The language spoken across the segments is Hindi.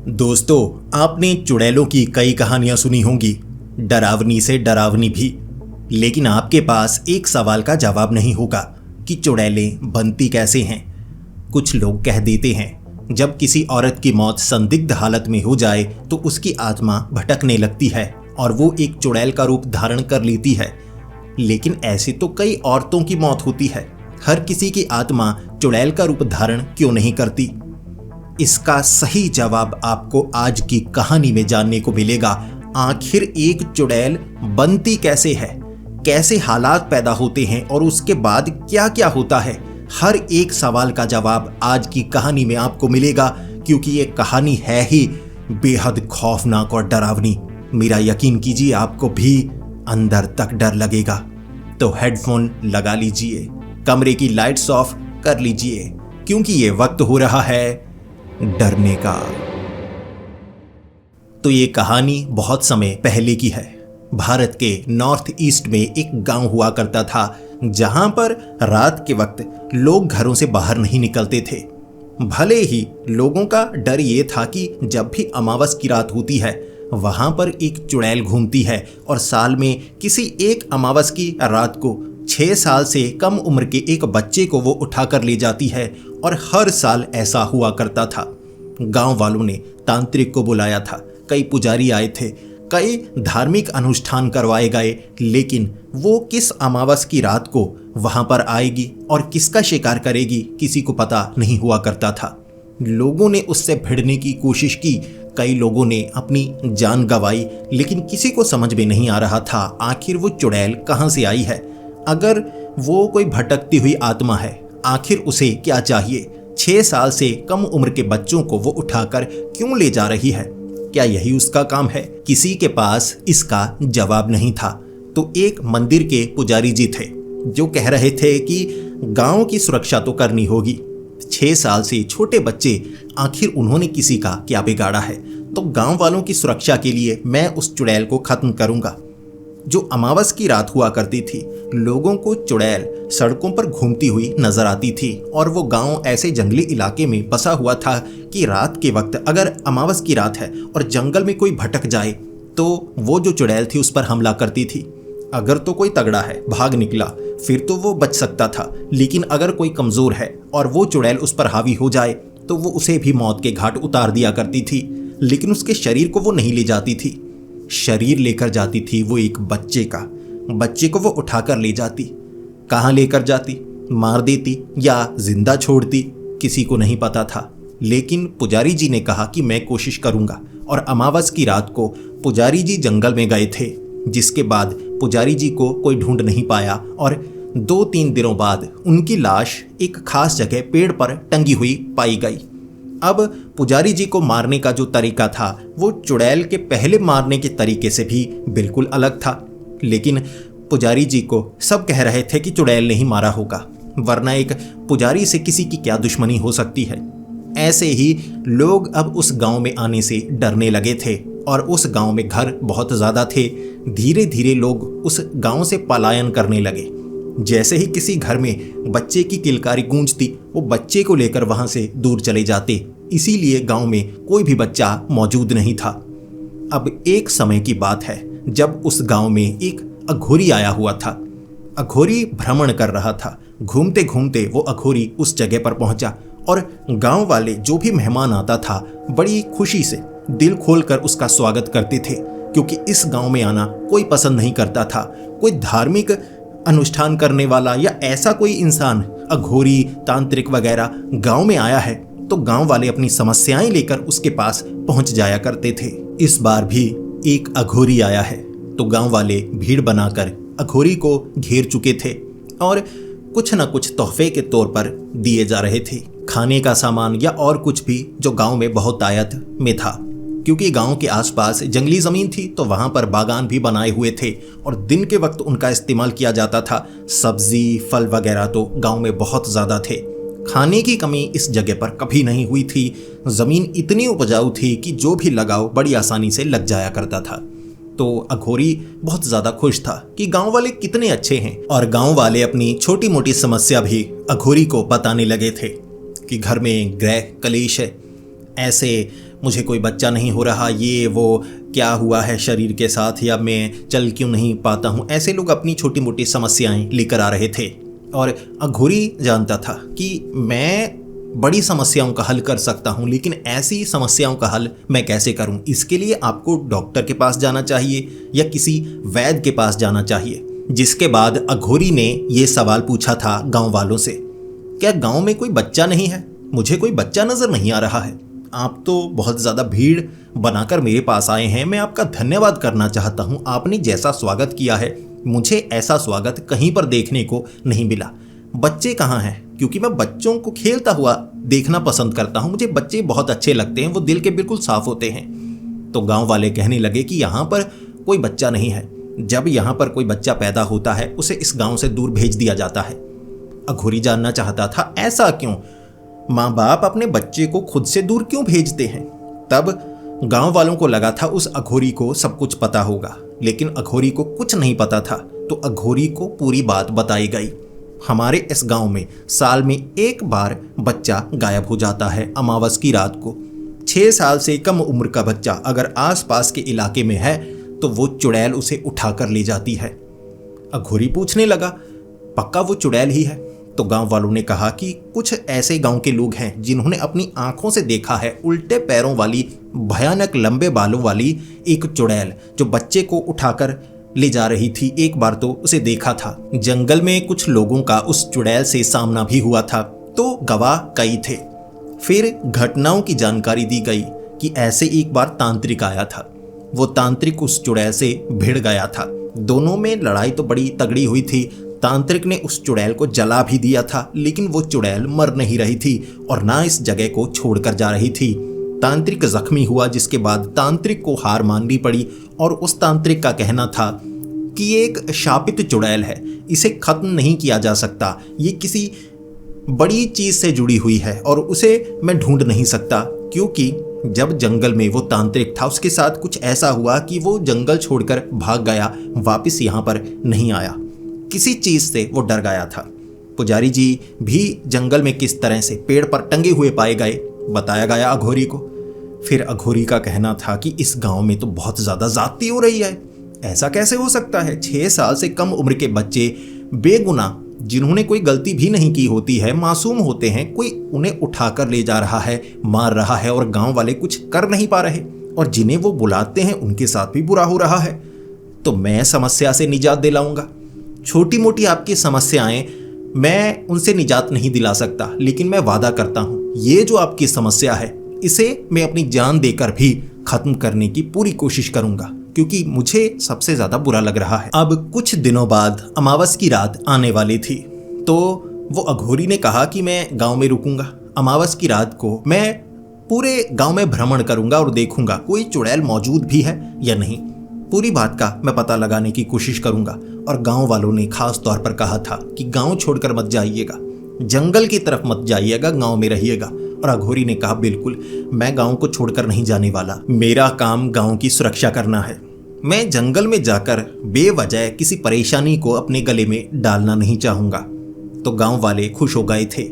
दोस्तों, आपने चुड़ैलों की कई कहानियां सुनी होंगी, डरावनी से डरावनी भी। लेकिन आपके पास एक सवाल का जवाब नहीं होगा कि चुड़ैलें बनती कैसे हैं। कुछ लोग कह देते हैं जब किसी औरत की मौत संदिग्ध हालत में हो जाए तो उसकी आत्मा भटकने लगती है और वो एक चुड़ैल का रूप धारण कर लेती है। लेकिन ऐसे तो कई औरतों की मौत होती है, हर किसी की आत्मा चुड़ैल का रूप धारण क्यों नहीं करती? इसका सही जवाब आपको आज की कहानी में जानने को मिलेगा। आखिर एक चुड़ैल बनती कैसे है, कैसे हालात पैदा होते हैं और उसके बाद क्या क्या होता है। हर एक सवाल का जवाब आज की कहानी में आपको मिलेगा, क्योंकि ये कहानी है ही बेहद खौफनाक और डरावनी। मेरा यकीन कीजिए, आपको भी अंदर तक डर लगेगा। तो हेडफोन लगा लीजिए, कमरे की लाइट्स ऑफ कर लीजिए, क्योंकि ये वक्त हो रहा है डरने का। तो ये कहानी बहुत समय पहले की है। भारत के नॉर्थ ईस्ट में एक गांव हुआ करता था, जहां पर रात के वक्त लोग घरों से बाहर नहीं निकलते थे। भले ही लोगों का डर ये था कि जब भी अमावस की रात होती है, वहां पर एक चुड़ैल घूमती है और साल में किसी एक अमावस की रात को 6 साल से कम उम्र के एक बच्चे को वो उठा कर ले जाती है। और हर साल ऐसा हुआ करता था। गांव वालों ने तांत्रिक को बुलाया था, कई पुजारी आए थे, कई धार्मिक अनुष्ठान करवाए गए, लेकिन वो किस अमावस की रात को वहां पर आएगी और किसका शिकार करेगी किसी को पता नहीं हुआ करता था। लोगों ने उससे भिड़ने की कोशिश की, कई लोगों ने अपनी जान गंवाई, लेकिन किसी को समझ में नहीं आ रहा था आखिर वो चुड़ैल कहां से आई है। अगर वो कोई भटकती हुई आत्मा है, आखिर उसे क्या चाहिए? 6 साल से कम उम्र के बच्चों को वो उठाकर क्यों ले जा रही है? क्या यही उसका काम है? किसी के पास इसका जवाब नहीं था। तो एक मंदिर के पुजारी जी थे जो कह रहे थे कि गांव की सुरक्षा तो करनी होगी। 6 साल से छोटे बच्चे, आखिर उन्होंने किसी का क्या बिगाड़ा है? तो गांव वालों की सुरक्षा के लिए मैं उस चुड़ैल को खत्म करूंगा। जो अमावस की रात हुआ करती थी, लोगों को चुड़ैल सड़कों पर घूमती हुई नजर आती थी। और वो गांव ऐसे जंगली इलाके में बसा हुआ था कि रात के वक्त अगर अमावस की रात है और जंगल में कोई भटक जाए तो वो जो चुड़ैल थी उस पर हमला करती थी। अगर तो कोई तगड़ा है, भाग निकला, फिर तो वो बच सकता था, लेकिन अगर कोई कमजोर है और वो चुड़ैल उस पर हावी हो जाए तो वो उसे भी मौत के घाट उतार दिया करती थी। लेकिन उसके शरीर को वो नहीं ले जाती थी, शरीर लेकर जाती थी वो एक बच्चे को वो उठाकर ले जाती। कहाँ लेकर जाती? मार देती या जिंदा छोड़ती, किसी को नहीं पता था। लेकिन पुजारी जी ने कहा कि मैं कोशिश करूंगा, और अमावस की रात को पुजारी जी जंगल में गए थे। जिसके बाद पुजारी जी को कोई ढूंढ नहीं पाया और 2-3 दिनों बाद उनकी लाश एक खास जगह पेड़ पर टंगी हुई पाई गई। अब पुजारी जी को मारने का जो तरीका था वो चुड़ैल के पहले मारने के तरीके से भी बिल्कुल अलग था। लेकिन पुजारी जी को सब कह रहे थे कि चुड़ैल नहीं मारा होगा, वरना एक पुजारी से किसी की क्या दुश्मनी हो सकती है। ऐसे ही लोग अब उस गांव में आने से डरने लगे थे और उस गांव में घर बहुत ज़्यादा थे। धीरे धीरे लोग उस गांव से पलायन करने लगे। जैसे ही किसी घर में बच्चे की किलकारी गूंजती, वो बच्चे को लेकर वहां से दूर चले जाते। इसीलिए गांव में कोई भी बच्चा मौजूद नहीं था। अब एक समय की बात है जब उस गांव में एक अघोरी आया हुआ था। अघोरी भ्रमण कर रहा था। घूमते घूमते वो अघोरी उस जगह पर पहुंचा और गांव वाले जो भी मेहमान आता था बड़ी खुशी से दिल खोलकर उसका स्वागत करते थे, क्योंकि इस गांव में आना कोई पसंद नहीं करता था। कोई धार्मिक अनुष्ठान करने वाला या ऐसा कोई इंसान, अघोरी, तांत्रिक वगैरह गांव में आया है तो गांव वाले अपनी समस्याएं लेकर उसके पास पहुंच जाया करते थे। इस बार भी एक अघोरी आया है तो गांव वाले भीड़ बनाकर अघोरी को घेर चुके थे और कुछ न कुछ तोहफे के तौर पर दिए जा रहे थे, खाने का सामान या और कुछ भी जो गांव में बहुत आयत में था। क्योंकि गांव के आसपास जंगली ज़मीन थी तो वहां पर बागान भी बनाए हुए थे और दिन के वक्त उनका इस्तेमाल किया जाता था। सब्जी, फल वगैरह तो गांव में बहुत ज़्यादा थे। खाने की कमी इस जगह पर कभी नहीं हुई थी। ज़मीन इतनी उपजाऊ थी कि जो भी लगाओ बड़ी आसानी से लग जाया करता था। तो अघोरी बहुत ज़्यादा खुश था कि गांव वाले कितने अच्छे हैं, और गांव वाले अपनी छोटी मोटी समस्या भी अघोरी को बताने लगे थे कि घर में ग्रह कलेश है, ऐसे मुझे कोई बच्चा नहीं हो रहा, ये वो क्या हुआ है शरीर के साथ, या मैं चल क्यों नहीं पाता हूँ। ऐसे लोग अपनी छोटी मोटी समस्याएं लेकर आ रहे थे और अघोरी जानता था कि मैं बड़ी समस्याओं का हल कर सकता हूं, लेकिन ऐसी समस्याओं का हल मैं कैसे करूं। इसके लिए आपको डॉक्टर के पास जाना चाहिए या किसी वैद्य के पास जाना चाहिए। जिसके बाद अघोरी ने यह सवाल पूछा था गांव वालों से, क्या गांव में कोई बच्चा नहीं है? मुझे कोई बच्चा नजर नहीं आ रहा है। आप तो बहुत ज़्यादा भीड़ बनाकर मेरे पास आए हैं, मैं आपका धन्यवाद करना चाहता हूँ। आपने जैसा स्वागत किया है, मुझे ऐसा स्वागत कहीं पर देखने को नहीं मिला। बच्चे कहाँ हैं? क्योंकि मैं बच्चों को खेलता हुआ देखना पसंद करता हूँ, मुझे बच्चे बहुत अच्छे लगते हैं, वो दिल के बिल्कुल साफ होते हैं। तो गांव वाले कहने लगे कि यहाँ पर कोई बच्चा नहीं है। जब यहाँ पर कोई बच्चा पैदा होता है उसे इस गांव से दूर भेज दिया जाता है। अघोरी जानना चाहता था ऐसा क्यों, माँ बाप अपने बच्चे को खुद से दूर क्यों भेजते हैं। तब गांव वालों को लगा था उस अघोरी को सब कुछ पता होगा, लेकिन अघोरी को कुछ नहीं पता था। तो अघोरी को पूरी बात बताई गई। हमारे इस गांव में साल में एक बार बच्चा गायब हो जाता है अमावस की रात को। 6 साल से कम उम्र का बच्चा अगर आसपास के इलाके में है तो वो चुड़ैल उसे उठाकर ले जाती है। अघोरी पूछने लगा, पक्का वो चुड़ैल ही है? तो गांव वालों ने कहा कि कुछ ऐसे गांव के लोग हैं जिन्होंने अपनी आंखों से देखा है उल्टे पैरों वाली, भयानक लंबे बालों वाली एक चुड़ैल जो बच्चे को उठाकर ले जा रही थी। एक बार तो उसे देखा था। जंगल में कुछ लोगों का उस चुड़ैल से सामना भी हुआ था, तो गवाह कई थे। फिर घटनाओं की जानकारी दी गई कि ऐसे एक बार तांत्रिक आया था। वो तांत्रिक उस चुड़ैल से भिड़ गया था। दोनों में लड़ाई तो बड़ी तगड़ी हुई थी। तांत्रिक ने उस चुड़ैल को जला भी दिया था, लेकिन वो चुड़ैल मर नहीं रही थी और ना इस जगह को छोड़कर जा रही थी। तांत्रिक जख्मी हुआ, जिसके बाद तांत्रिक को हार माननी पड़ी और उस तांत्रिक का कहना था कि ये एक शापित चुड़ैल है, इसे खत्म नहीं किया जा सकता, ये किसी बड़ी चीज से जुड़ी हुई है और उसे मैं ढूंढ नहीं सकता। क्योंकि जब जंगल में वो तांत्रिक था उसके साथ कुछ ऐसा हुआ कि वो जंगल छोड़कर भाग गया, वापस यहाँ पर नहीं आया। किसी चीज से वो डर गया था। पुजारी जी भी जंगल में किस तरह से पेड़ पर टंगे हुए पाए गए, बताया गया अघोरी को। फिर अघोरी का कहना था कि इस गांव में तो बहुत ज्यादा ज्यादती हो रही है। ऐसा कैसे हो सकता है? 6 साल से कम उम्र के बच्चे बेगुनाह, जिन्होंने कोई गलती भी नहीं की होती है, मासूम होते हैं, कोई उन्हें उठाकर ले जा रहा है, मार रहा है और गांव वाले कुछ कर नहीं पा रहे, और जिन्हें वो बुलाते हैं उनके साथ भी बुरा हो रहा है। तो मैं समस्या से निजात दिलाऊंगा। छोटी मोटी आपकी समस्याएं मैं उनसे निजात नहीं दिला सकता, लेकिन मैं वादा करता हूं ये जो आपकी समस्या है इसे मैं अपनी जान देकर भी खत्म करने की पूरी कोशिश करूंगा, क्योंकि मुझे सबसे ज्यादा बुरा लग रहा है। अब कुछ दिनों बाद अमावस की रात आने वाली थी, तो वो अघोरी ने कहा कि मैं गांव में रुकूंगा। अमावस की रात को मैं पूरे गांव में भ्रमण करूंगा और देखूंगा कोई चुड़ैल मौजूद भी है या नहीं। पूरी बात का मैं पता लगाने की कोशिश करूंगा। और गांव वालों ने खास तौर पर कहा था कि गांव छोड़कर मत जाइएगा, जंगल की तरफ मत जाइएगा, गांव में रहिएगा। और अघोरी ने कहा बिल्कुल, मैं गांव को छोड़कर नहीं जाने वाला। मेरा काम गांव की सुरक्षा करना है। मैं जंगल में जाकर बेवजह किसी परेशानी को अपने गले में डालना नहीं चाहूंगा। तो गांव वाले खुश हो गए थे।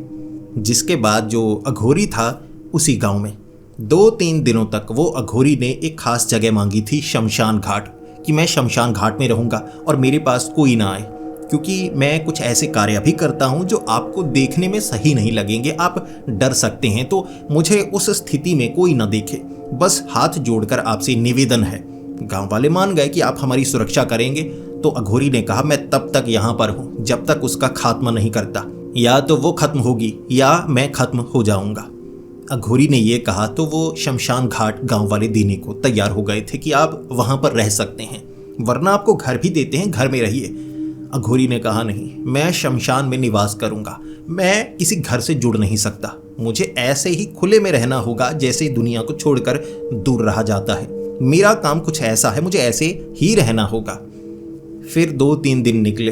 जिसके बाद जो अघोरी था उसी गांव में 2-3 दिनों तक वो अघोरी ने एक खास जगह मांगी थी, शमशान घाट, कि मैं शमशान घाट में रहूंगा और मेरे पास कोई ना आए, क्योंकि मैं कुछ ऐसे कार्य भी करता हूं जो आपको देखने में सही नहीं लगेंगे, आप डर सकते हैं। तो मुझे उस स्थिति में कोई ना देखे, बस हाथ जोड़कर आपसे निवेदन है। गांव वाले मान गए कि आप हमारी सुरक्षा करेंगे। तो अघोरी ने कहा मैं तब तक यहाँ पर हूँ जब तक उसका खात्मा नहीं करता, या तो वो खत्म होगी या मैं खत्म हो जाऊंगा। अघोरी ने यह कहा तो वो शमशान घाट गांव वाले देने को तैयार हो गए थे कि आप वहां पर रह सकते हैं, वरना आपको घर भी देते हैं, घर में रहिए। अघोरी ने कहा नहीं, मैं शमशान में निवास करूंगा, मैं किसी घर से जुड़ नहीं सकता, मुझे ऐसे ही खुले में रहना होगा जैसे दुनिया को छोड़कर दूर रहा जाता है। मेरा काम कुछ ऐसा है, मुझे ऐसे ही रहना होगा। फिर 2-3 दिन निकले,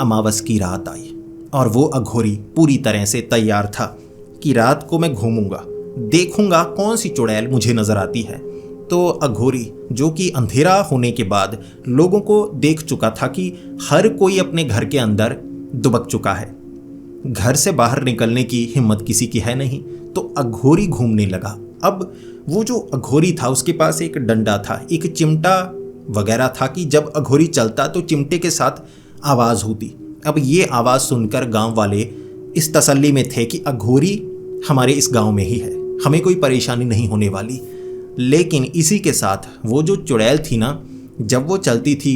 अमावस की रात आई और वो अघोरी पूरी तरह से तैयार था कि रात को मैं घूमूंगा, देखूंगा कौन सी चुड़ैल मुझे नजर आती है। तो अघोरी, जो कि अंधेरा होने के बाद लोगों को देख चुका था कि हर कोई अपने घर के अंदर दुबक चुका है, घर से बाहर निकलने की हिम्मत किसी की है नहीं, तो अघोरी घूमने लगा अब वो जो अघोरी था उसके पास एक डंडा था, एक चिमटा वगैरह था कि जब अघोरी चलता तो चिमटे के साथ आवाज़ होती। अब ये आवाज़ सुनकर गांव वाले इस तसल्ली में थे कि अघोरी हमारे इस गांव में ही है, हमें कोई परेशानी नहीं होने वाली। लेकिन इसी के साथ वो जो चुड़ैल थी ना, जब वो चलती थी,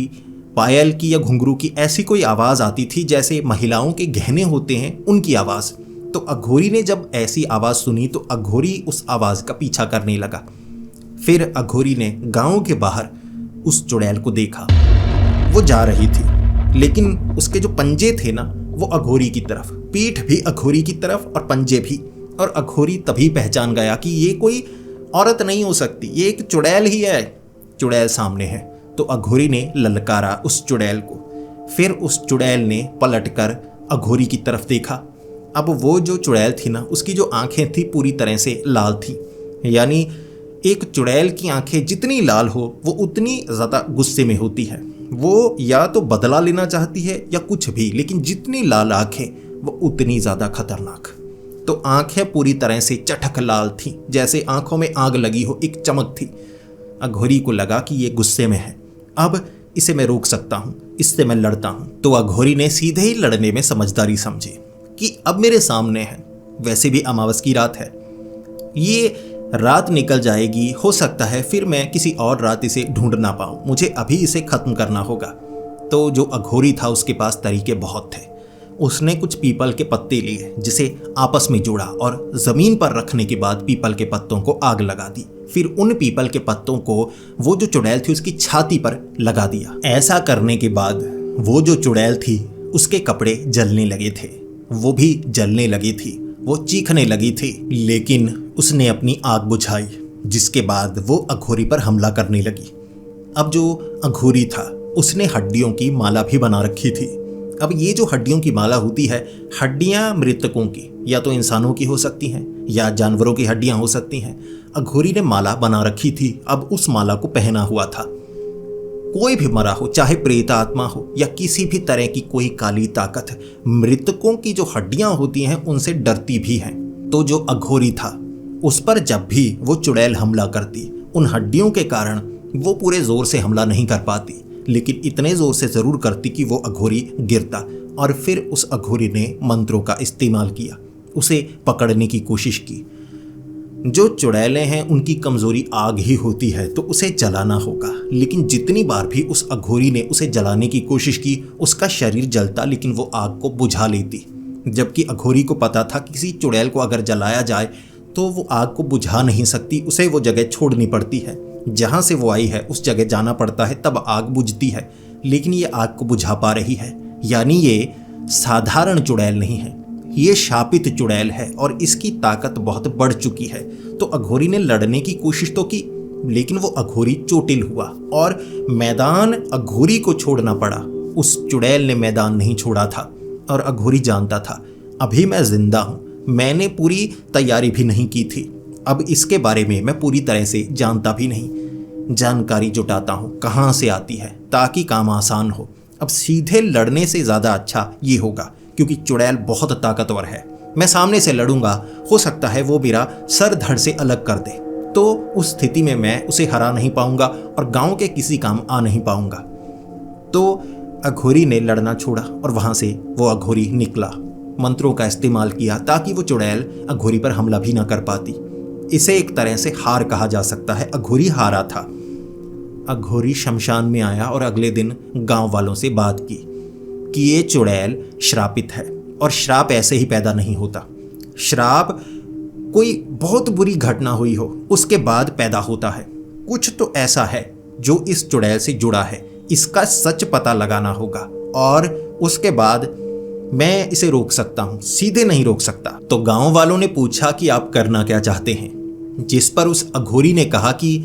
पायल की या घुंघरू की ऐसी कोई आवाज़ आती थी जैसे महिलाओं के गहने होते हैं उनकी आवाज़। तो अघोरी ने जब ऐसी आवाज़ सुनी तो अघोरी उस आवाज़ का पीछा करने लगा। फिर अघोरी ने गांव के बाहर उस चुड़ैल को देखा। वो जा रही थी, लेकिन उसके जो पंजे थे ना वो अघोरी की तरफ, पीठ भी अघोरी की तरफ और पंजे भी। और अघोरी तभी पहचान गया कि ये कोई औरत नहीं हो सकती, ये एक चुड़ैल ही है। चुड़ैल सामने है। तो अघोरी ने ललकारा उस चुड़ैल को। फिर उस चुड़ैल ने पलटकर अघोरी की तरफ देखा। अब वो जो चुड़ैल थी ना, उसकी जो आंखें थी पूरी तरह से लाल थी। यानी एक चुड़ैल की आंखें जितनी लाल हो वो उतनी ज़्यादा गुस्से में होती है। वो या तो बदला लेना चाहती है या कुछ भी, लेकिन जितनी लाल आंखें वो उतनी ज़्यादा खतरनाक। तो आंखें पूरी तरह से चटक लाल थीं, जैसे आंखों में आग लगी हो, एक चमक थी। अघोरी को लगा कि ये गुस्से में है, अब इसे मैं रोक सकता हूँ, इससे मैं लड़ता हूँ। तो अघोरी ने सीधे ही लड़ने में समझदारी समझी कि अब मेरे सामने है, वैसे भी अमावस की रात है, ये रात निकल जाएगी, हो सकता है फिर मैं किसी और रात इसे ढूंढ ना पाऊँ, मुझे अभी इसे ख़त्म करना होगा। तो जो अघोरी था उसके पास तरीके बहुत थे। उसने कुछ पीपल के पत्ते लिए, जिसे आपस में जोड़ा और ज़मीन पर रखने के बाद पीपल के पत्तों को आग लगा दी। फिर उन पीपल के पत्तों को वो जो चुड़ैल थी उसकी छाती पर लगा दिया। ऐसा करने के बाद वो जो चुड़ैल थी उसके कपड़े जलने लगे थे, वो भी जलने लगी थी, वो चीखने लगी थी। लेकिन उसने अपनी आग बुझाई, जिसके बाद वो अघोरी पर हमला करने लगी। अब जो अघोरी था उसने हड्डियों की माला भी बना रखी थी। अब ये जो हड्डियों की माला होती है, हड्डियां मृतकों की या तो इंसानों की हो सकती हैं या जानवरों की हड्डियां हो सकती हैं। अघोरी ने माला बना रखी थी। अब उस माला को पहना हुआ था। कोई भी मरा हो, चाहे प्रेत आत्मा हो या किसी भी तरह की कोई काली ताकत, मृतकों की जो हड्डियां होती हैं उनसे डरती भी हैं। तो जो अघोरी था उस पर जब भी वो चुड़ैल हमला करती, उन हड्डियों के कारण वो पूरे जोर से हमला नहीं कर पाती, लेकिन इतने जोर से जरूर करती कि वो अघोरी गिरता। और फिर उस अघोरी ने मंत्रों का इस्तेमाल किया, उसे पकड़ने की कोशिश की। जो चुड़ैलें हैं उनकी कमजोरी आग ही होती है, तो उसे जलाना होगा। लेकिन जितनी बार भी उस अघोरी ने उसे जलाने की कोशिश की, उसका शरीर जलता लेकिन वो आग को बुझा लेती। जबकि अघोरी को पता था कि किसी चुड़ैल को अगर जलाया जाए तो वो आग को बुझा नहीं सकती, उसे वो जगह छोड़नी पड़ती है, जहाँ से वो आई है उस जगह जाना पड़ता है, तब आग बुझती है। लेकिन ये आग को बुझा पा रही है, यानी ये साधारण चुड़ैल नहीं है, ये शापित चुड़ैल है और इसकी ताकत बहुत बढ़ चुकी है। तो अघोरी ने लड़ने की कोशिश तो की, लेकिन वो अघोरी चोटिल हुआ और मैदान अघोरी को छोड़ना पड़ा। उस चुड़ैल ने मैदान नहीं छोड़ा था और अघोरी जानता था अभी मैं जिंदा हूँ, मैंने पूरी तैयारी भी नहीं की थी, अब इसके बारे में मैं पूरी तरह से जानता भी नहीं। जानकारी जुटाता हूँ कहाँ से आती है ताकि काम आसान हो। अब सीधे लड़ने से ज़्यादा अच्छा ये होगा, क्योंकि चुड़ैल बहुत ताकतवर है, मैं सामने से लड़ूंगा, हो सकता है वो मेरा सर धड़ से अलग कर दे, तो उस स्थिति में मैं उसे हरा नहीं पाऊंगा और गांव के किसी काम आ नहीं पाऊंगा। तो अघोरी ने लड़ना छोड़ा और वहां से वो अघोरी निकला, मंत्रों का इस्तेमाल किया ताकि वो चुड़ैल अघोरी पर हमला भी ना कर पाती। इसे एक तरह से हार कहा जा सकता है, अघोरी हारा था। अघोरी शमशान में आया और अगले दिन गांव वालों से बात की कि ये चुड़ैल श्रापित है और श्राप ऐसे ही पैदा नहीं होता, श्राप कोई बहुत बुरी घटना हुई हो उसके बाद पैदा होता है। कुछ तो ऐसा है जो इस चुड़ैल से जुड़ा है, इसका सच पता लगाना होगा और उसके बाद मैं इसे रोक सकता हूँ, सीधे नहीं रोक सकता। तो गांव वालों ने पूछा कि आप करना क्या चाहते हैं, जिस पर उस अघोरी ने कहा कि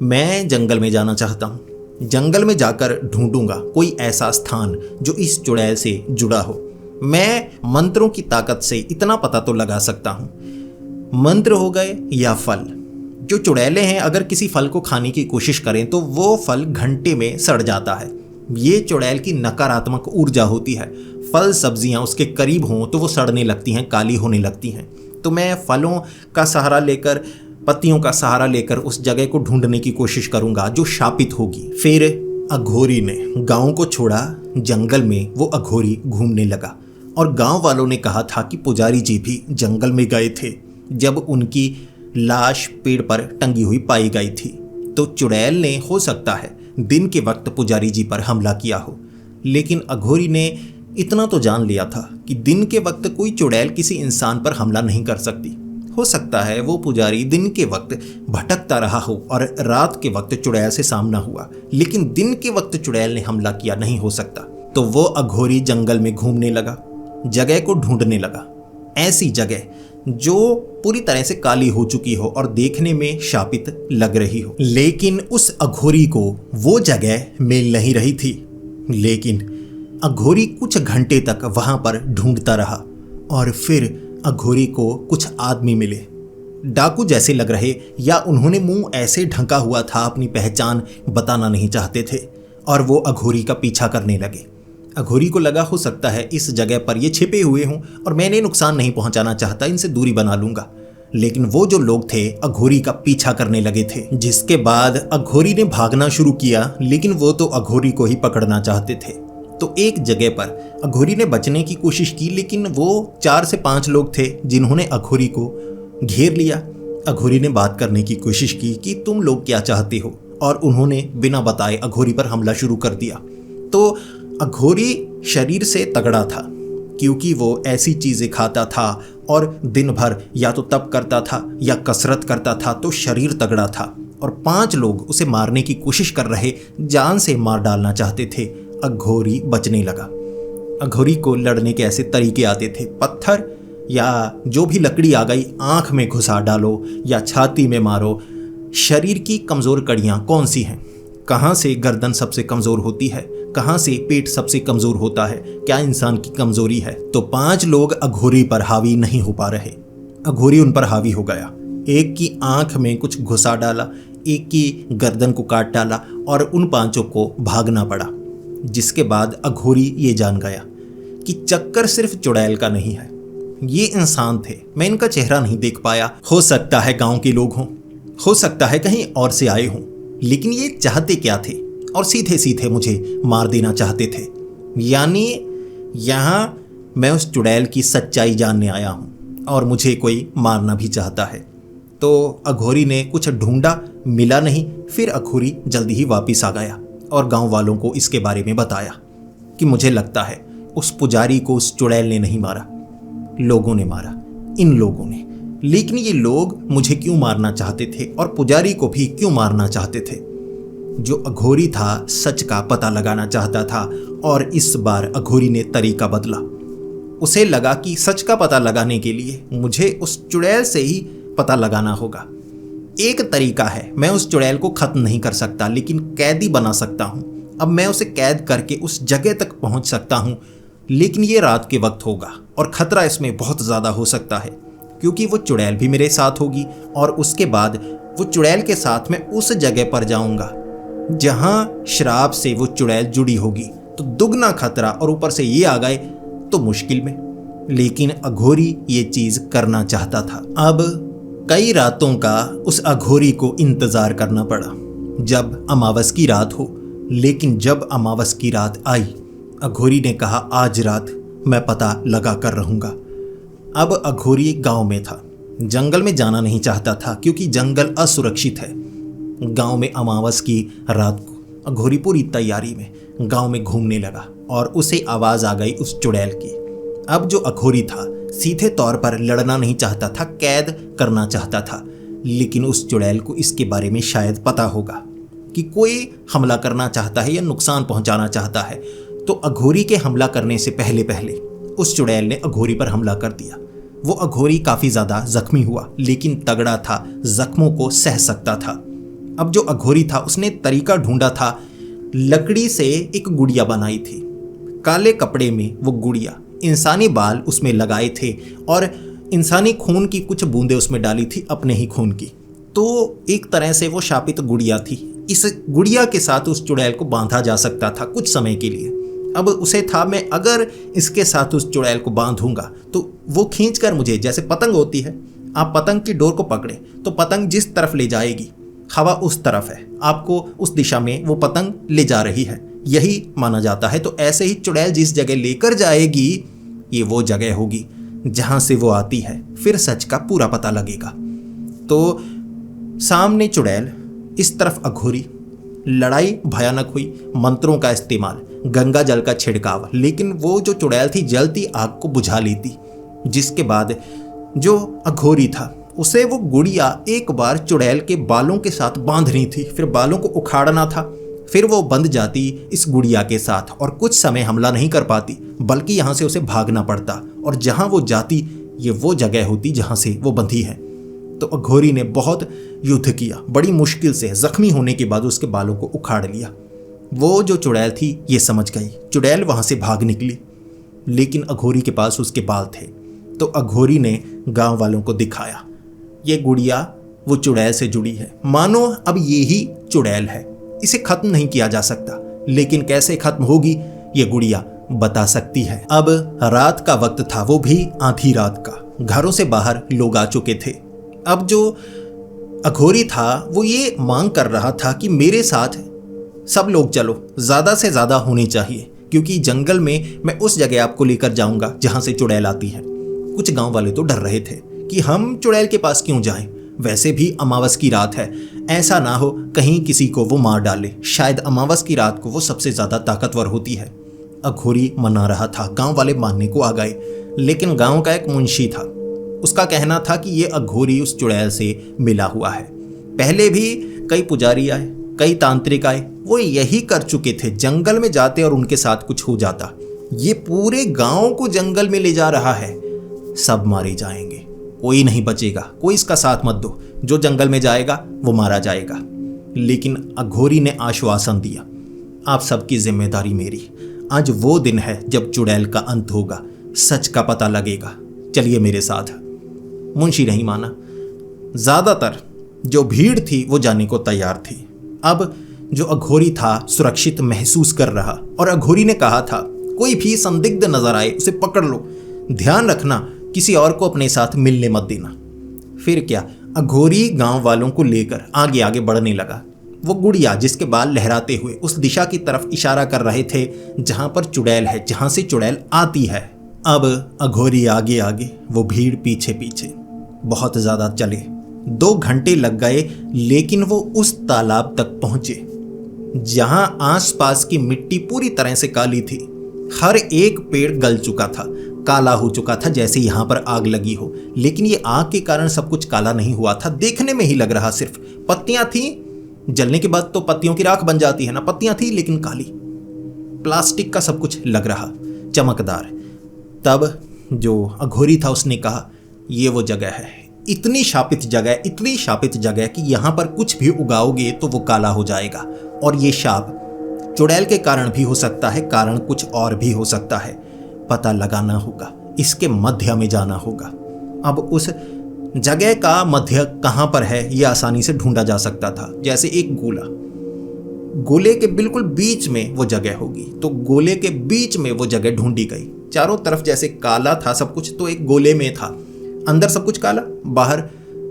मैं जंगल में जाना चाहता हूँ, जंगल में जाकर ढूंढूंगा कोई ऐसा स्थान जो इस चुड़ैल से जुड़ा हो। मैं मंत्रों की ताकत से इतना पता तो लगा सकता हूँ, मंत्र हो गए या फल। जो चुड़ैलें हैं अगर किसी फल को खाने की कोशिश करें तो वो फल घंटे में सड़ जाता है, ये चुड़ैल की नकारात्मक ऊर्जा होती है। फल सब्जियां उसके करीब हों तो वो सड़ने लगती हैं, काली होने लगती हैं। तो मैं फलों का सहारा लेकर पत्तियों का सहारा लेकर उस जगह को ढूंढने की कोशिश करूंगा जो शापित होगी। फिर अघोरी ने गांव को छोड़ा, जंगल में वो अघोरी घूमने लगा और गांव वालों ने कहा था कि पुजारी जी भी जंगल में गए थे जब उनकी लाश पेड़ पर टंगी हुई पाई गई थी। तो चुड़ैल ने हो सकता है दिन के वक्त पुजारी जी पर हमला किया हो, लेकिन अघोरी ने इतना तो जान लिया था कि दिन के वक्त कोई चुड़ैल किसी इंसान पर हमला नहीं कर सकती। हो सकता है वो पुजारी दिन के वक्त भटकता रहा हो और रात के वक्त चुड़ैल से सामना हुआ, लेकिन दिन के वक्त चुड़ैल ने हमला किया नहीं हो सकता। तो वो अघोरी जंगल में घूमने लगा, जगह को ढूंढने लगा, ऐसी जगह जो पूरी तरह से काली हो चुकी हो और देखने में शापित लग रही हो। लेकिन उस अघोरी को वो जगह मिल नहीं रही थी। लेकिन अघोरी कुछ घंटे तक वहां पर ढूंढता रहा और फिर अघोरी को कुछ आदमी मिले, डाकू जैसे लग रहे, या उन्होंने मुंह ऐसे ढका हुआ था अपनी पहचान बताना नहीं चाहते थे, और वो अघोरी का पीछा करने लगे। अघोरी को लगा हो सकता है इस जगह पर ये छिपे हुए हों और मैंने नुकसान नहीं पहुंचाना चाहता, इनसे दूरी बना लूंगा। लेकिन वो जो लोग थे अघोरी का पीछा करने लगे थे, जिसके बाद अघोरी ने भागना शुरू किया, लेकिन वो तो अघोरी को ही पकड़ना चाहते थे। तो एक जगह पर अघोरी ने बचने की कोशिश की, लेकिन वो 4 से 5 लोग थे जिन्होंने अघोरी को घेर लिया। अघोरी ने बात करने की कोशिश की कि तुम लोग क्या चाहते हो, और उन्होंने बिना बताए अघोरी पर हमला शुरू कर दिया। तो अघोरी शरीर से तगड़ा था क्योंकि वो ऐसी चीज़ें खाता था और दिन भर या तो तप करता था या कसरत करता था, तो शरीर तगड़ा था। और 5 लोग उसे मारने की कोशिश कर रहे, जान से मार डालना चाहते थे। अघोरी बचने लगा। अघोरी को लड़ने के ऐसे तरीके आते थे, पत्थर या जो भी लकड़ी आ गई आंख में घुसा डालो या छाती में मारो। शरीर की कमज़ोर कड़ियाँ कौन सी हैं, कहाँ से गर्दन सबसे कमज़ोर होती है, कहाँ से पेट सबसे कमज़ोर होता है, क्या इंसान की कमज़ोरी है। तो 5 लोग अघोरी पर हावी नहीं हो पा रहे। अघोरी उन पर हावी हो गया। एक की आंख में कुछ घुसा डाला, एक की गर्दन को काट डाला और उन 5 को भागना पड़ा। जिसके बाद अघोरी ये जान गया कि चक्कर सिर्फ चुड़ैल का नहीं है, ये इंसान थे। मैं इनका चेहरा नहीं देख पाया, हो सकता है गांव के लोग हों, हो सकता है कहीं और से आए हों, लेकिन ये चाहते क्या थे और सीधे सीधे मुझे मार देना चाहते थे। यानी यहाँ मैं उस चुड़ैल की सच्चाई जानने आया हूँ और मुझे कोई मारना भी चाहता है। तो अघोरी ने कुछ ढूंढा, मिला नहीं। फिर अघोरी जल्दी ही वापस आ गया और गांव वालों को इसके बारे में बताया कि मुझे लगता है उस पुजारी को उस चुड़ैल ने नहीं मारा, लोगों ने मारा, इन लोगों ने। लेकिन ये लोग मुझे क्यों मारना चाहते थे और पुजारी को भी क्यों मारना चाहते थे? जो अघोरी था सच का पता लगाना चाहता था, और इस बार अघोरी ने तरीका बदला। उसे लगा कि सच का पता लगाने के लिए मुझे उस चुड़ैल से ही पता लगाना होगा। एक तरीका है, मैं उस चुड़ैल को खत्म नहीं कर सकता, लेकिन कैदी बना सकता हूँ। अब मैं उसे कैद करके उस जगह तक पहुँच सकता हूँ, लेकिन ये रात के वक्त होगा और ख़तरा इसमें बहुत ज़्यादा हो सकता है क्योंकि वो चुड़ैल भी मेरे साथ होगी, और उसके बाद वो चुड़ैल के साथ मैं उस जगह पर जाऊँगा जहाँ श्राप से वो चुड़ैल जुड़ी होगी। तो दुगना खतरा, और ऊपर से ये आ गए तो मुश्किल में। लेकिन अघोरी ये चीज़ करना चाहता था। अब कई रातों का उस अघोरी को इंतज़ार करना पड़ा जब अमावस की रात हो। लेकिन जब अमावस की रात आई, अघोरी ने कहा आज रात मैं पता लगा कर रहूँगा। अब अघोरी गांव में था, जंगल में जाना नहीं चाहता था क्योंकि जंगल असुरक्षित है। गांव में अमावस की रात को अघोरी पूरी तैयारी में गांव में घूमने लगा और उसे आवाज़ आ गई उस चुड़ैल की। अब जो अघोरी था सीधे तौर पर लड़ना नहीं चाहता था, कैद करना चाहता था। लेकिन उस चुड़ैल को इसके बारे में शायद पता होगा कि कोई हमला करना चाहता है या नुकसान पहुंचाना चाहता है। तो अघोरी के हमला करने से पहले पहले उस चुड़ैल ने अघोरी पर हमला कर दिया। वो अघोरी काफ़ी ज़्यादा जख्मी हुआ, लेकिन तगड़ा था, जख्मों को सह सकता था। अब जो अघोरी था उसने तरीका ढूंढा था, लकड़ी से एक गुड़िया बनाई थी, काले कपड़े में वो गुड़िया, इंसानी बाल उसमें लगाए थे और इंसानी खून की कुछ बूंदें उसमें डाली थी, अपने ही खून की। तो एक तरह से वो शापित गुड़िया थी। इस गुड़िया के साथ उस चुड़ैल को बांधा जा सकता था कुछ समय के लिए। अब उसे था मैं अगर इसके साथ उस चुड़ैल को बांधूंगा तो वो खींचकर मुझे, जैसे पतंग होती है, आप पतंग की डोर को पकड़े तो पतंग जिस तरफ ले जाएगी हवा उस तरफ है, आपको उस दिशा में वो पतंग ले जा रही है, यही माना जाता है। तो ऐसे ही चुड़ैल जिस जगह लेकर जाएगी ये वो जगह होगी जहां से वो आती है, फिर सच का पूरा पता लगेगा। तो सामने चुड़ैल, इस तरफ अघोरी। लड़ाई भयानक हुई, मंत्रों का इस्तेमाल, गंगा जल का छिड़काव, लेकिन वो जो चुड़ैल थी जलती आग को बुझा लेती। जिसके बाद जो अघोरी था उसे वो गुड़िया एक बार चुड़ैल के बालों के साथ बांधनी थी, फिर बालों को उखाड़ना था, फिर वो बंध जाती इस गुड़िया के साथ और कुछ समय हमला नहीं कर पाती, बल्कि यहाँ से उसे भागना पड़ता और जहाँ वो जाती ये वो जगह होती जहाँ से वो बंधी है। तो अघोरी ने बहुत युद्ध किया, बड़ी मुश्किल से जख्मी होने के बाद उसके बालों को उखाड़ लिया। वो जो चुड़ैल थी ये समझ गई, चुड़ैल वहाँ से भाग निकली, लेकिन अघोरी के पास उसके बाल थे। तो अघोरी ने गांव वालों को दिखाया, ये गुड़िया वो चुड़ैल से जुड़ी है, मानो अब ये ही चुड़ैल है, इसे खत्म नहीं किया जा सकता, लेकिन कैसे खत्म होगी ये गुड़िया बता सकती है। अब रात का वक्त था, वो भी आधी रात का, घरों से बाहर लोग आ चुके थे। अब जो अघोरी था वो ये मांग कर रहा था कि मेरे साथ सब लोग चलो, ज़्यादा से ज़्यादा होने चाहिए, क्योंकि जंगल में मैं उस जगह आपको लेकर जाऊंगा जहां से चुड़ैल आती है। कुछ गांव वाले तो डर रहे थे कि हम चुड़ैल के पास क्यों जाएं, वैसे भी अमावस की रात है, ऐसा ना हो कहीं किसी को वो मार डाले, शायद अमावस की रात को वो सबसे ज़्यादा ताकतवर होती है। अघोरी मना रहा था, गांव वाले मानने को आ गए, लेकिन गांव का एक मुंशी था, उसका कहना था कि ये अघोरी उस चुड़ैल से मिला हुआ है। पहले भी कई पुजारी आए, कई तांत्रिक आए, वो यही कर चुके थे, जंगल में जाते और उनके साथ कुछ हो जाता। ये पूरे गांव को जंगल में ले जा रहा है, सब मारे जाएंगे, कोई नहीं बचेगा, कोई इसका साथ मत दो, जो जंगल में जाएगा वो मारा जाएगा। लेकिन अघोरी ने आश्वासन दिया, आप सबकी जिम्मेदारी मेरी, आज वो दिन है जब चुड़ैल का अंत होगा, सच का पता लगेगा, चलिए मेरे साथ। मुंशी नहीं माना, ज्यादातर जो भीड़ थी वो जाने को तैयार थी। अब जो अघोरी था सुरक्षित महसूस कर रहा, और अघोरी ने कहा था कोई भी संदिग्ध नजर आए उसे पकड़ लो, ध्यान रखना किसी और को अपने साथ मिलने मत देना। फिर क्या, अघोरी गांव वालों को लेकर आगे आगे बढ़ने लगा। वो गुड़िया जिसके बाल लहराते हुए उस दिशा की तरफ इशारा कर रहे थे जहां पर चुड़ैल है, जहां से चुड़ैल आती है। अब अघोरी आगे आगे, वो भीड़ पीछे पीछे। बहुत ज्यादा चले, 2 घंटे लग गए, लेकिन वो उस तालाब तक पहुंचे जहां आसपास की मिट्टी पूरी तरह से काली थी। हर एक पेड़ गल चुका था, काला हो चुका था, जैसे यहां पर आग लगी हो, लेकिन ये आग के कारण सब कुछ काला नहीं हुआ था, देखने में ही लग रहा। सिर्फ पत्तियां थी, जलने के बाद तो पत्तियों की राख बन जाती है ना, पत्तियां थी लेकिन काली, प्लास्टिक का सब कुछ लग रहा, चमकदार। तब जो अघोरी था उसने कहा, ये वो जगह है, इतनी शापित जगह, इतनी शापित जगह कि यहाँ पर कुछ भी उगाओगे तो वो काला हो जाएगा, और ये शाप चुड़ैल के कारण भी हो सकता है, कारण कुछ और भी हो सकता है, पता लगाना होगा, इसके मध्य में जाना होगा। अब उस जगह का मध्य कहाँ पर है ये आसानी से ढूंढा जा सकता था, जैसे एक गोला, गोले के बिल्कुल बीच में वो जगह होगी, तो गोले के बीच में वो जगह ढूंढी गई। चारों तरफ जैसे काला था सब कुछ, तो एक गोले में था, अंदर सब कुछ काला, बाहर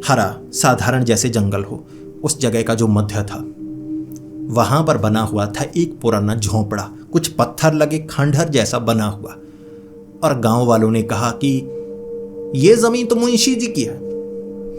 हरा, साधारण जैसे जंगल हो। उस जगह का जो मध्य था वहां पर बना हुआ था एक पुराना झोंपड़ा, कुछ पत्थर लगे खंडहर जैसा बना हुआ। और गांव वालों ने कहा कि ये जमीन तो मुंशी जी की है,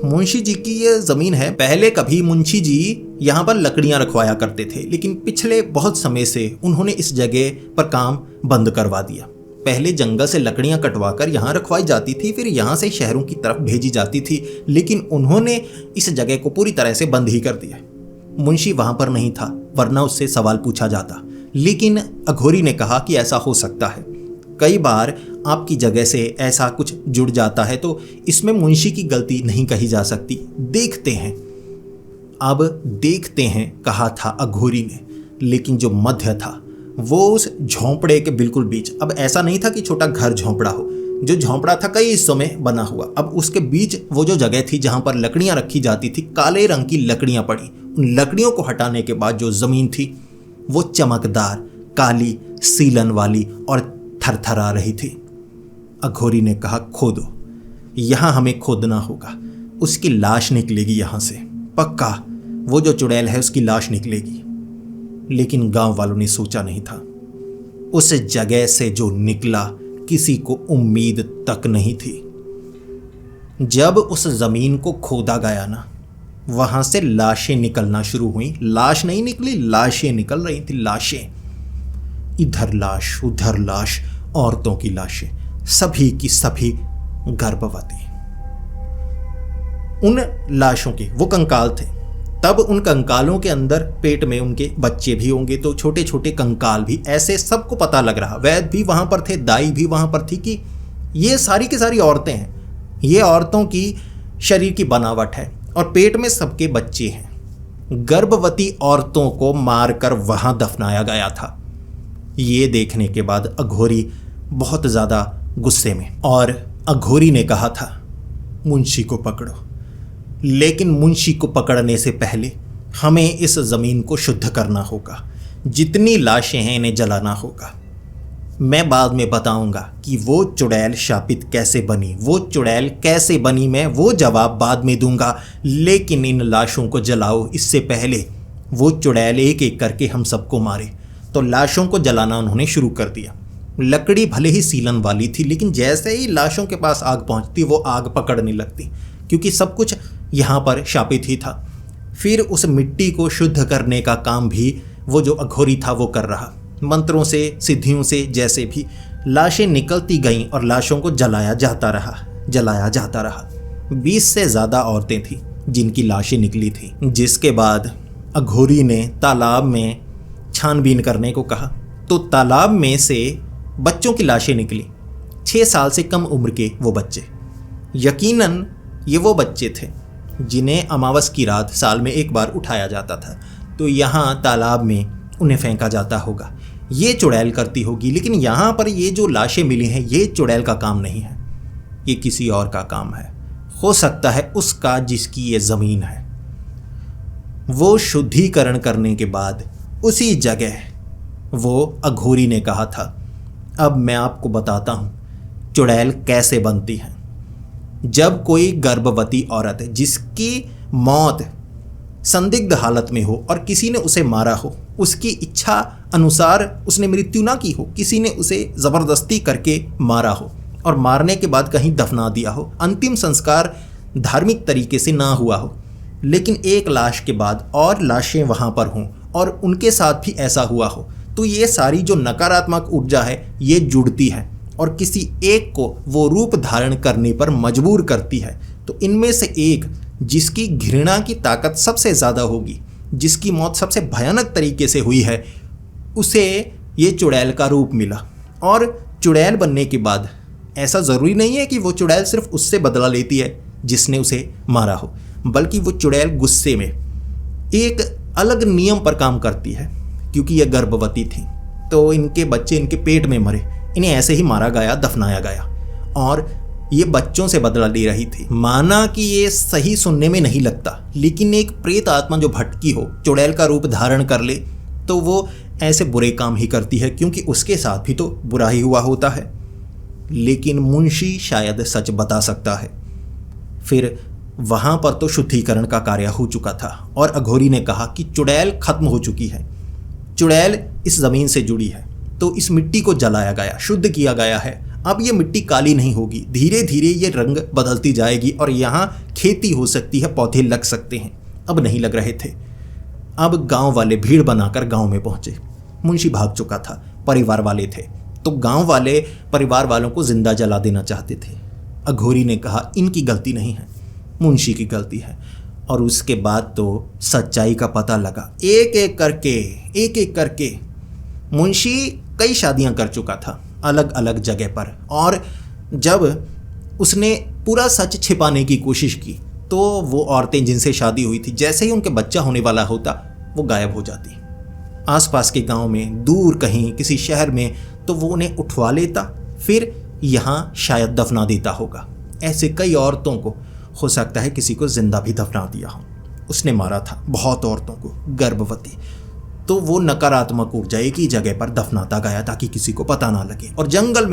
मुंशी जी की ये जमीन है। पहले कभी मुंशी जी यहाँ पर लकड़ियां रखवाया करते थे, लेकिन पिछले बहुत समय से उन्होंने इस जगह पर काम बंद करवा दिया। पहले जंगल से लकड़ियां कटवा कर यहाँ रखवाई जाती थी, फिर यहाँ से शहरों की तरफ भेजी जाती थी, लेकिन उन्होंने इस जगह को पूरी तरह से बंद ही कर दिया। मुंशी वहां पर नहीं था, वरना उससे सवाल पूछा जाता। लेकिन अघोरी ने कहा कि ऐसा हो सकता है, कई बार आपकी जगह से ऐसा कुछ जुड़ जाता है, तो इसमें मुंशी की गलती नहीं कही जा सकती, देखते हैं। अब देखते हैं कहा था अघोरी ने, लेकिन जो मध्य था वो उस झोंपड़े के बिल्कुल बीच। अब ऐसा नहीं था कि छोटा घर झोंपड़ा हो, जो झोंपड़ा था कई हिस्सों में बना हुआ। अब उसके बीच वो जो जगह थी जहां पर लकड़ियां रखी जाती थी, काले रंग की लकड़ियां पड़ी। उन लकड़ियों को हटाने के बाद जो जमीन थी वो चमकदार, काली, सीलन वाली और थरथरा रही थी। अघोरी ने कहा, खोदो, यहां हमें खोदना होगा, उसकी लाश निकलेगी यहाँ से, पक्का वो जो चुड़ैल है उसकी लाश निकलेगी। लेकिन गांव वालों ने सोचा नहीं था, उस जगह से जो निकला किसी को उम्मीद तक नहीं थी। जब उस जमीन को खोदा गया ना, वहां से लाशें निकलना शुरू हुई। लाश नहीं निकली, लाशें निकल रही थी, लाशें, इधर लाश उधर लाश, औरतों की लाशें, सभी की सभी गर्भवती। उन लाशों के वो कंकाल थे, तब उन कंकालों के अंदर पेट में उनके बच्चे भी होंगे, तो छोटे छोटे कंकाल भी, ऐसे सबको पता लग रहा। वैद्य भी वहां पर थे, दाई भी वहां पर थी कि ये सारी की सारी औरतें हैं, ये औरतों की शरीर की बनावट है और पेट में सबके बच्चे हैं। गर्भवती औरतों को मारकर वहां दफनाया गया था। ये देखने के बाद अघोरी बहुत ज़्यादा गुस्से में, और अघोरी ने कहा था मुंशी को पकड़ो, लेकिन मुंशी को पकड़ने से पहले हमें इस ज़मीन को शुद्ध करना होगा, जितनी लाशें हैं इन्हें जलाना होगा। मैं बाद में बताऊंगा कि वो चुड़ैल शापित कैसे बनी, वो चुड़ैल कैसे बनी, मैं वो जवाब बाद में दूंगा, लेकिन इन लाशों को जलाओ, इससे पहले वो चुड़ैल एक एक करके हम सबको मारे। तो लाशों को जलाना उन्होंने शुरू कर दिया। लकड़ी भले ही सीलन वाली थी, लेकिन जैसे ही लाशों के पास आग पहुंचती वो आग पकड़ने लगती, क्योंकि सब कुछ यहाँ पर शापित ही था। फिर उस मिट्टी को शुद्ध करने का काम भी वो जो अघोरी था वो कर रहा, मंत्रों से, सिद्धियों से, जैसे भी लाशें निकलती गईं और लाशों को जलाया जाता रहा, जलाया जाता रहा। 20 से ज़्यादा औरतें थीं जिनकी लाशें निकली थी, जिसके बाद अघोरी ने तालाब में छानबीन करने को कहा। तो तालाब में से बच्चों की लाशें निकली, 6 साल से कम उम्र के वो बच्चे। यकीनन ये वो बच्चे थे जिन्हें अमावस की रात साल में एक बार उठाया जाता था, तो यहाँ तालाब में उन्हें फेंका जाता होगा। ये चुड़ैल करती होगी, लेकिन यहाँ पर ये जो लाशें मिली हैं ये चुड़ैल का काम नहीं है, ये किसी और का काम है। हो सकता है उसका जिसकी ये ज़मीन है। वो शुद्धिकरण करने के बाद उसी जगह वो अघोरी ने कहा था, अब मैं आपको बताता हूँ चुड़ैल कैसे बनती है। जब कोई गर्भवती औरत जिसकी मौत संदिग्ध हालत में हो और किसी ने उसे मारा हो, उसकी इच्छा अनुसार उसने मृत्यु ना की हो, किसी ने उसे ज़बरदस्ती करके मारा हो और मारने के बाद कहीं दफना दिया हो, अंतिम संस्कार धार्मिक तरीके से ना हुआ हो, लेकिन एक लाश के बाद और लाशें वहाँ पर हों और उनके साथ भी ऐसा हुआ हो, तो ये सारी जो नकारात्मक ऊर्जा है ये जुड़ती है और किसी एक को वो रूप धारण करने पर मजबूर करती है। तो इनमें से एक जिसकी घृणा की ताकत सबसे ज़्यादा होगी, जिसकी मौत सबसे भयानक तरीके से हुई है, उसे ये चुड़ैल का रूप मिला। और चुड़ैल बनने के बाद ऐसा ज़रूरी नहीं है कि वो चुड़ैल सिर्फ उससे बदला लेती है जिसने उसे मारा हो, बल्कि वो चुड़ैल गुस्से में एक अलग नियम पर काम करती है। क्योंकि ये गर्भवती थी तो इनके बच्चे इनके पेट में मरे, इन्हें ऐसे ही मारा गया, दफनाया गया, और ये बच्चों से बदला ले रही थी। माना कि ये सही सुनने में नहीं लगता, लेकिन एक प्रेत आत्मा जो भटकी हो, चुड़ैल का रूप धारण कर ले, तो वो ऐसे बुरे काम ही करती है, क्योंकि उसके साथ भी तो बुरा ही हुआ होता है। लेकिन मुंशी शायद सच बता सकता है। फिर वहाँ पर तो शुद्धिकरण का कार्य हो चुका था और अघोरी ने कहा कि चुड़ैल खत्म हो चुकी है, चुड़ैल इस ज़मीन से जुड़ी है, तो इस मिट्टी को जलाया गया, शुद्ध किया गया है। अब ये मिट्टी काली नहीं होगी, धीरे धीरे ये रंग बदलती जाएगी और यहाँ खेती हो सकती है, पौधे लग सकते हैं। अब नहीं लग रहे थे। अब गांव वाले भीड़ बनाकर गांव में पहुंचे। मुंशी भाग चुका था, परिवार वाले थे, तो गांव वाले परिवार वालों को जिंदा जला देना चाहते थे। अघोरी ने कहा इनकी गलती नहीं है, मुंशी की गलती है। और उसके बाद तो सच्चाई का पता लगा। एक एक करके मुंशी कई शादियां कर चुका था अलग अलग जगह पर, और जब उसने पूरा सच छिपाने की कोशिश की तो वो औरतें जिनसे शादी हुई थी, जैसे ही उनके बच्चा होने वाला होता वो गायब हो जाती। आसपास के गांव में, दूर कहीं किसी शहर में, तो वो उन्हें उठवा लेता, फिर यहाँ शायद दफना देता होगा। ऐसे कई औरतों को, हो सकता है किसी को जिंदा भी दफना दिया हो। उसने मारा था बहुत औरतों को, गर्भवती। तो वो नकारात्मक ऊर्जा एक ही जगह पर दफनाता गया ताकि किसी को पता ना लगे। और जंगल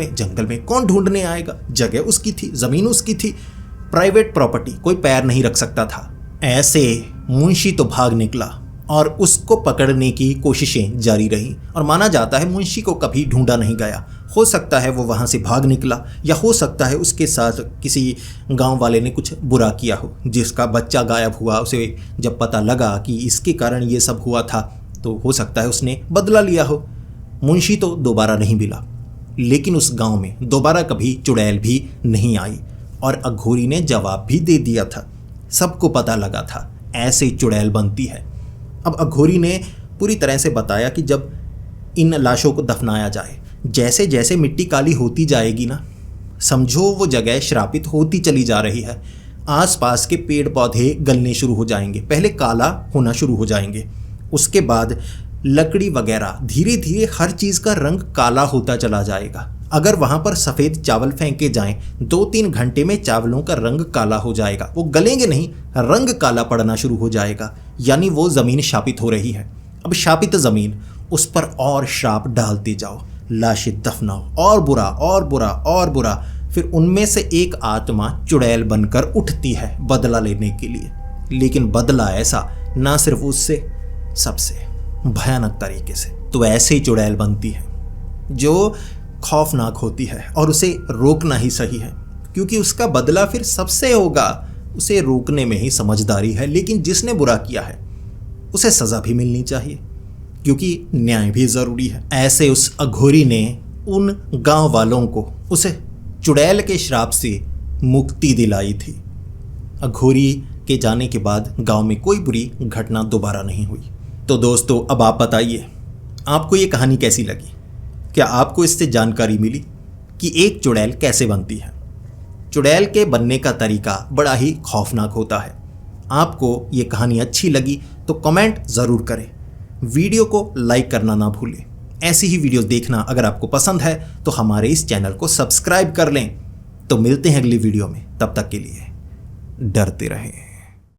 में कौन ढूंढने आएगा? जगह उसकी थी, जमीन उसकी थी, प्राइवेट प्रॉपर्टी कोई पैर नहीं रख सकता था। ऐसे मुंशी तो भाग निकला और उसको पकड़ने की कोशिशें जारी रहीं और माना जाता है मुंशी को कभी ढूंढा नहीं गया। हो सकता है वो वहाँ से भाग निकला या हो सकता है उसके साथ किसी गांव वाले ने कुछ बुरा किया हो, जिसका बच्चा गायब हुआ, उसे जब पता लगा कि इसके कारण ये सब हुआ था तो हो सकता है उसने बदला लिया हो। मुंशी तो दोबारा नहीं मिला, लेकिन उस गांव में दोबारा कभी चुड़ैल भी नहीं आई और अघोरी ने जवाब भी दे दिया था। सबको पता लगा था ऐसे चुड़ैल बनती है। अब अघोरी ने पूरी तरह से बताया कि जब इन लाशों को दफनाया जाए, जैसे जैसे मिट्टी काली होती जाएगी ना, समझो वो जगह श्रापित होती चली जा रही है। आसपास के पेड़ पौधे गलने शुरू हो जाएंगे, पहले काला होना शुरू हो जाएंगे, उसके बाद लकड़ी वगैरह धीरे धीरे हर चीज़ का रंग काला होता चला जाएगा। अगर वहाँ पर सफ़ेद चावल फेंके जाएं, 2-3 घंटे में चावलों का रंग काला हो जाएगा। वो गलेंगे नहीं, रंग काला पड़ना शुरू हो जाएगा, यानी वो ज़मीन शापित हो रही है। अब शापित ज़मीन, उस पर और श्राप डालते जाओ, लाशें दफनाओ, और बुरा और बुरा और बुरा। फिर उनमें से एक आत्मा चुड़ैल बनकर उठती है बदला लेने के लिए। लेकिन बदला ऐसा, ना सिर्फ उससे, सबसे भयानक तरीके से। तो ऐसे ही चुड़ैल बनती है जो खौफनाक होती है और उसे रोकना ही सही है, क्योंकि उसका बदला फिर सबसे होगा। उसे रोकने में ही समझदारी है, लेकिन जिसने बुरा किया है उसे सज़ा भी मिलनी चाहिए, क्योंकि न्याय भी ज़रूरी है। ऐसे उस अघोरी ने उन गांव वालों को उसे चुड़ैल के श्राप से मुक्ति दिलाई थी। अघोरी के जाने के बाद गांव में कोई बुरी घटना दोबारा नहीं हुई। तो दोस्तों, अब आप बताइए आपको ये कहानी कैसी लगी? क्या आपको इससे जानकारी मिली कि एक चुड़ैल कैसे बनती है? चुड़ैल के बनने का तरीका बड़ा ही खौफनाक होता है। आपको ये कहानी अच्छी लगी तो कमेंट ज़रूर करें, वीडियो को लाइक करना ना भूलें। ऐसी ही वीडियोस देखना अगर आपको पसंद है तो हमारे इस चैनल को सब्सक्राइब कर लें। तो मिलते हैं अगली वीडियो में, तब तक के लिए डरते रहें।